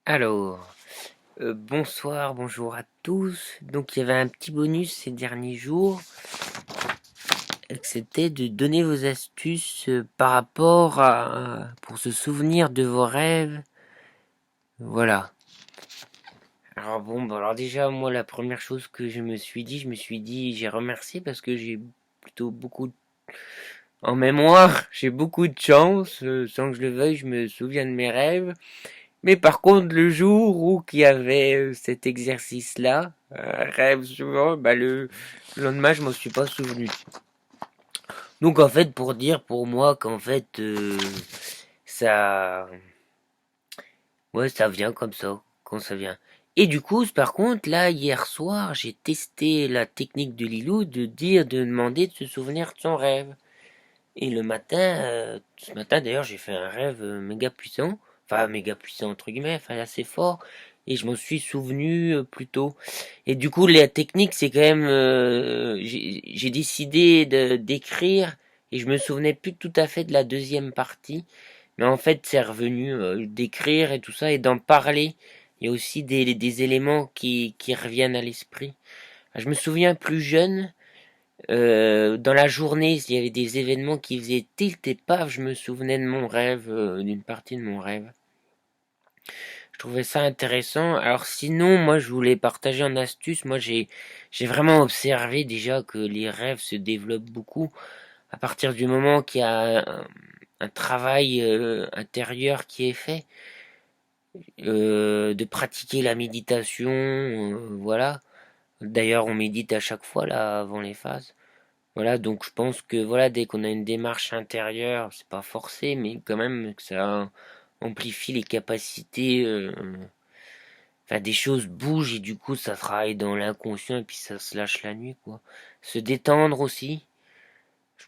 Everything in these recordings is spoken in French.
Alors, bonsoir, bonjour à tous. Donc il y avait un petit bonus ces derniers jours, c'était de donner vos astuces par rapport à pour se souvenir de vos rêves. Voilà. Alors bon, bah alors déjà moi la première chose que je me suis dit, j'ai remercié parce que j'ai plutôt beaucoup en mémoire, j'ai beaucoup de chance, sans que je le veuille, je me souviens de mes rêves. Mais par contre, le jour où il y avait cet exercice-là, rêve souvent, bah le lendemain, je m'en suis pas souvenu. Donc en fait, pour dire pour moi qu'en fait, ça, ouais, ça vient comme ça, quand ça vient. Et du coup, par contre, là, hier soir, j'ai testé la technique de Lilou de demander de se souvenir de son rêve. Et le matin, ce matin d'ailleurs, j'ai fait un rêve méga puissant, enfin méga puissant entre guillemets, enfin assez fort, et je m'en suis souvenu plus tôt. Et du coup, la technique, c'est quand même, j'ai décidé d'écrire, et je me souvenais plus tout à fait de la deuxième partie, mais en fait, c'est revenu d'écrire et tout ça, et d'en parler. Il y a aussi des éléments qui reviennent à l'esprit. Je me souviens plus jeune. Dans la journée, s'il y avait des événements qui faisaient tilt et paf, je me souvenais de mon rêve, d'une partie de mon rêve. Je trouvais ça intéressant. Alors sinon, moi, je voulais partager en astuce. Moi, j'ai vraiment observé déjà que les rêves se développent beaucoup à partir du moment qu'il y a un travail intérieur qui est fait, de pratiquer la méditation, voilà. D'ailleurs, on médite à chaque fois là avant les phases. Voilà, donc je pense que voilà, dès qu'on a une démarche intérieure, c'est pas forcé, mais quand même que ça amplifie les capacités, enfin des choses bougent et du coup ça travaille dans l'inconscient et puis ça se lâche la nuit quoi. Se détendre aussi,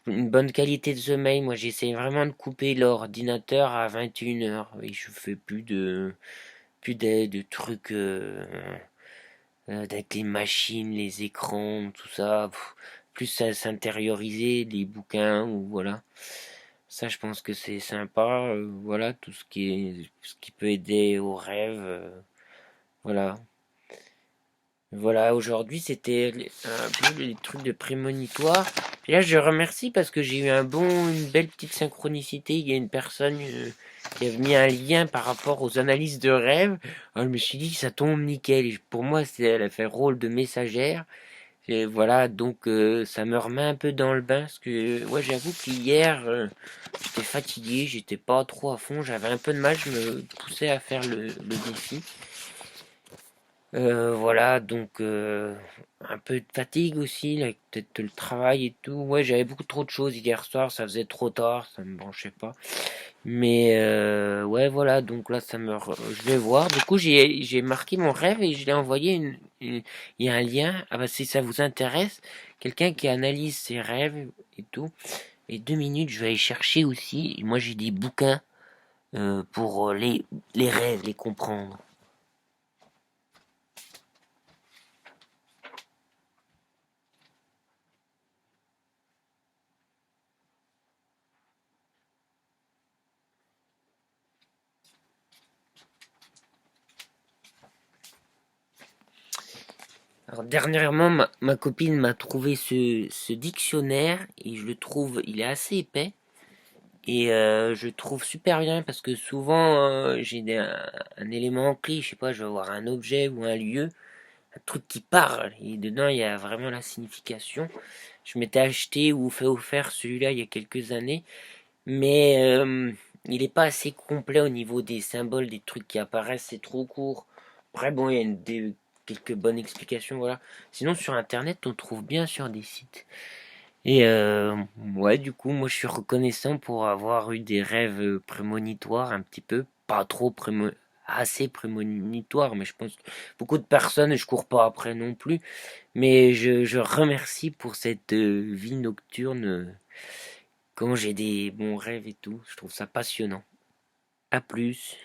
une bonne qualité de sommeil. Moi j'essaie vraiment de couper l'ordinateur à 21 h et je fais plus de trucs avec les machines, les écrans, tout ça. Plus à s'intérioriser, les bouquins ou voilà. Ça, je pense que c'est sympa. Voilà, ce qui peut aider au rêve. Voilà. Voilà, aujourd'hui, c'était un peu les trucs de prémonitoire. Puis là, je remercie parce que j'ai eu une belle petite synchronicité. Il y a une personne qui a mis un lien par rapport aux analyses de rêve. Alors, je me suis dit, ça tombe nickel. Et pour moi, elle a fait le rôle de messagère. Et voilà, donc ça me remet un peu dans le bain parce que ouais, j'avoue qu'hier j'étais fatigué, j'étais pas trop à fond, j'avais un peu de mal, je me poussais à faire le défi. Voilà, donc un peu de fatigue aussi, là, avec peut-être le travail et tout. Ouais, j'avais beaucoup trop de choses hier soir, ça faisait trop tard, ça me branchait pas. Mais ouais, voilà, donc là, je vais voir. Du coup, j'ai marqué mon rêve et je l'ai envoyé il y a un lien. Ah bah, si ça vous intéresse, quelqu'un qui analyse ses rêves et tout. Et 2 minutes, je vais aller chercher aussi. Et moi, j'ai des bouquins pour les rêves, les comprendre. Alors, dernièrement, ma copine m'a trouvé ce dictionnaire et je le trouve, il est assez épais. Et je le trouve super bien parce que souvent un élément clé, je sais pas, je vais avoir un objet ou un lieu, un truc qui parle et dedans il y a vraiment la signification. Je m'étais acheté ou fait offert celui-là il y a quelques années, mais il est pas assez complet au niveau des symboles, des trucs qui apparaissent, c'est trop court. Après bon, il y a quelques bonnes explications, voilà. Sinon sur internet on trouve bien sur des sites. Et ouais, du coup, moi je suis reconnaissant pour avoir eu des rêves prémonitoires un petit peu, pas trop assez prémonitoires, mais je pense que beaucoup de personnes, je cours pas après non plus, mais je remercie pour cette vie nocturne quand j'ai des bons rêves et tout, je trouve ça passionnant. À plus.